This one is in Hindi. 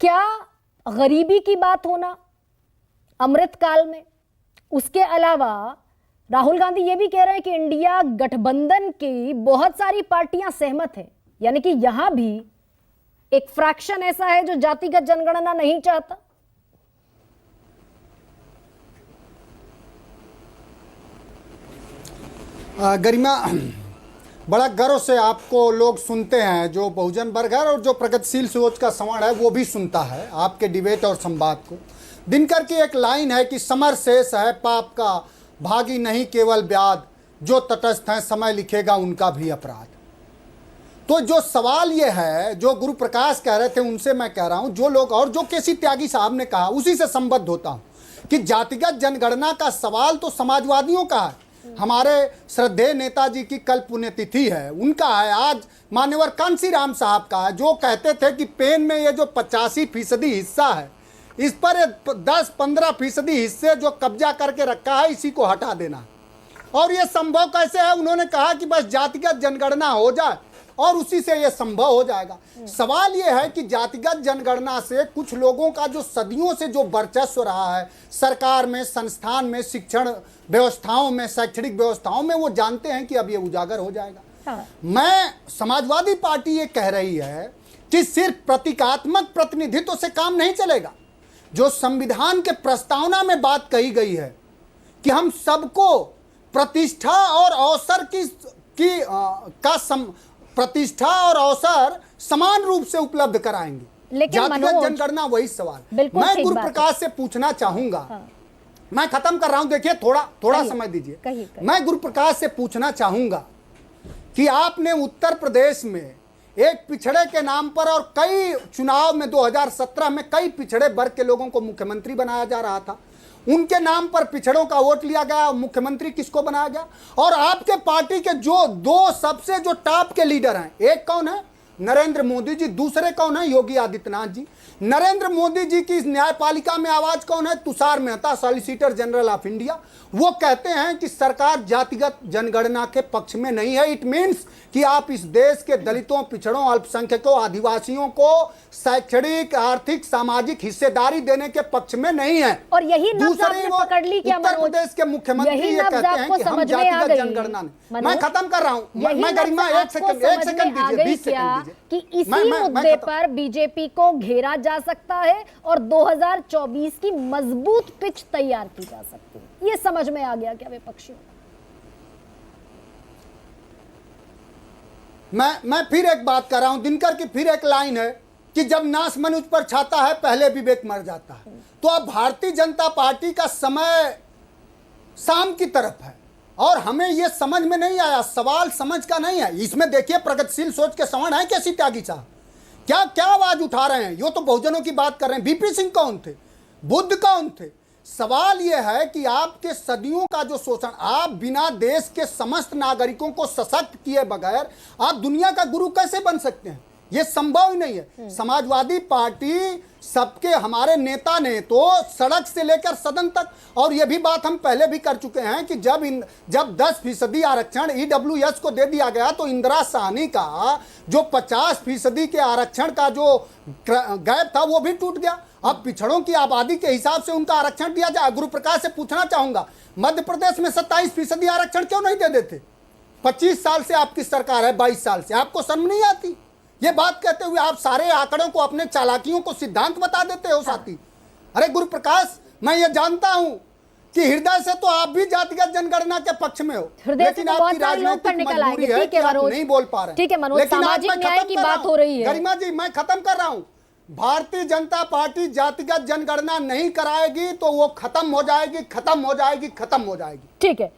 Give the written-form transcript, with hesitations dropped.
क्या गरीबी की बात होना अमृतकाल में, उसके अलावा राहुल गांधी ये भी कह रहे हैं कि इंडिया गठबंधन की बहुत सारी पार्टियां सहमत हैं, यानी कि यहां भी एक फ्रैक्शन ऐसा है जो जातिगत जनगणना नहीं चाहता। गरिमा, बड़ा गर्व से आपको लोग सुनते हैं, जो बहुजन वर्ग है और जो प्रगतिशील सोच का श्रवण है वो भी सुनता है आपके डिबेट और संवाद को। दिनकर की एक लाइन है कि समर शेष है पाप का, भागी नहीं केवल व्याध, जो तटस्थ हैं समय लिखेगा उनका भी अपराध। तो जो सवाल ये है, जो गुरु प्रकाश कह रहे थे उनसे मैं कह रहा हूं, जो लोग और जो केसी त्यागी साहब ने कहा उसी से संबद्ध होता हूं कि जातिगत जनगणना का सवाल तो समाजवादियों का है। हमारे श्रद्धेय नेताजी की कल पुण्यतिथि है, उनका है। आज मान्यवर कांशीराम साहब का है, जो कहते थे कि पेन में ये जो 85% हिस्सा है, इस पर 10-15% हिस्से जो कब्जा करके रखा है, इसी को हटा देना। और ये संभव कैसे है? उन्होंने कहा कि बस जातिगत जनगणना हो जाए और उसी से ये संभव हो जाएगा। सवाल ये है कि जातिगत जनगणना से कुछ लोगों का जो सदियों से जो वर्चस्व रहा है सरकार में, संस्थान में, शिक्षण व्यवस्थाओं में, शैक्षणिक व्यवस्थाओं में, वो जानते हैं कि अब ये उजागर हो जाएगा। मैं समाजवादी पार्टी ये कह रही है कि सिर्फ प्रतीकात्मक प्रतिनिधित्व से काम नहीं चलेगा। जो संविधान के प्रस्तावना में बात कही गई है कि हम सबको प्रतिष्ठा और अवसर प्रतिष्ठा और अवसर समान रूप से उपलब्ध कराएंगे। जातिगत जनगणना वही सवाल। मैं गुरु प्रकाश से पूछना चाहूंगा, मैं खत्म कर रहा हूं, देखिए थोड़ा समय दीजिए। मैं गुरु प्रकाश से पूछना चाहूंगा कि आपने उत्तर प्रदेश में एक पिछड़े के नाम पर और कई चुनाव में 2017 में कई पिछड़े वर्ग के लोगों को मुख्यमंत्री बनाया जा रहा था, उनके नाम पर पिछड़ों का वोट लिया गया, मुख्यमंत्री किसको बनाया गया? और आपके पार्टी के जो दो सबसे जो टॉप के लीडर हैं, एक कौन है? नरेंद्र मोदी जी, दूसरे कौन है? योगी आदित्यनाथ जी। नरेंद्र मोदी जी की न्यायपालिका में आवाज कौन है? Tushar Mehta, solicitor general of India. वो कहते हैं कि सरकार जातिगत जनगणना के पक्ष में नहीं है। इट मीन्स कि आप इस देश के दलितों, पिछड़ों, अल्पसंख्यकों, आदिवासियों को शैक्षणिक, आर्थिक, सामाजिक हिस्सेदारी देने के पक्ष में नहीं है। और यही दूसरे पकड़ ली क्या उत्तर प्रदेश के मुख्यमंत्री ये कहते हैं कि हम जातिगत जनगणना नहीं। मैं खत्म कर रहा हूं, मैं गरिमा एक सेकंड दीजिए, 20 सेकंड दीजिए कि इसी मुद्दे पर बीजेपी को घेरा जा सकता है और 2024 की मजबूत पिच तैयार की जा सकती है। ये समझ में आ गया क्या विपक्षियों को? मैं फिर एक बात कर रहा हूं, दिनकर की फिर एक लाइन है कि जब नाश मनुष्य पर छाता है पहले विवेक मर जाता है। तो अब भारतीय जनता पार्टी का समय शाम की तरफ है और हमें यह समझ में नहीं आया, सवाल समझ का नहीं है। इसमें देखिए प्रगतिशील सोच के श्रवण है कैसी त्यागी साहब, क्या क्या आवाज उठा रहे हैं। यो तो बहुजनों की बात कर रहे हैं। बीपी सिंह कौन थे? बुद्ध कौन थे? सवाल यह है कि आपके सदियों का जो शोषण, आप बिना देश के समस्त नागरिकों को सशक्त किए बगैर आप दुनिया का गुरु कैसे बन सकते हैं? ये संभव ही नहीं है। समाजवादी पार्टी सबके, हमारे नेता ने तो सड़क से लेकर सदन तक, और ये भी बात हम पहले भी कर चुके हैं कि जब 10% आरक्षण ईडब्ल्यूएस को दे दिया गया तो इंदिरा साहनी का जो 50% के आरक्षण का जो गैप था वो भी टूट गया। अब पिछड़ों की आबादी के हिसाब से उनका आरक्षण दिया जाए। गुरु प्रकाश से पूछना चाहूंगा, मध्य प्रदेश में 27% आरक्षण क्यों नहीं दे देते? 25 साल से आपकी सरकार है, 22 साल से, आपको शर्म नहीं आती? ये बात कहते हुए आप सारे आंकड़ों को, अपने चालाकियों को सिद्धांत बता देते हो साथी। अरे गुरु प्रकाश, मैं ये जानता हूं कि हृदय से तो आप भी जातिगत जनगणना के पक्ष में हो, लेकिन आपकी राजनीतिक मजबूरी है कि आप नहीं बोल पा रहे। ठीक है मनोज, सामाजिक न्याय की बात हो रही है। गरिमा जी मैं खत्म कर रहा हूं। भारतीय जनता पार्टी जातिगत जनगणना नहीं कराएगी तो वो खत्म हो जाएगी, खत्म हो जाएगी, खत्म हो जाएगी। ठीक है।